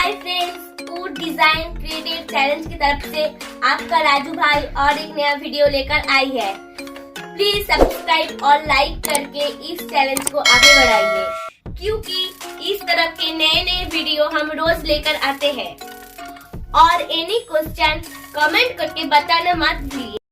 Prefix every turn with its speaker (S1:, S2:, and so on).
S1: Hi friends, food design creative challenge की तरफ से आपका राजू भाई और एक नया वीडियो लेकर आई है। प्लीज सब्सक्राइब और लाइक करके इस चैलेंज को आगे बढ़ाइए, क्योंकि इस तरह के नए नए वीडियो हम रोज लेकर आते हैं। और एनी क्वेश्चन कमेंट करके बताना मत भूलिए।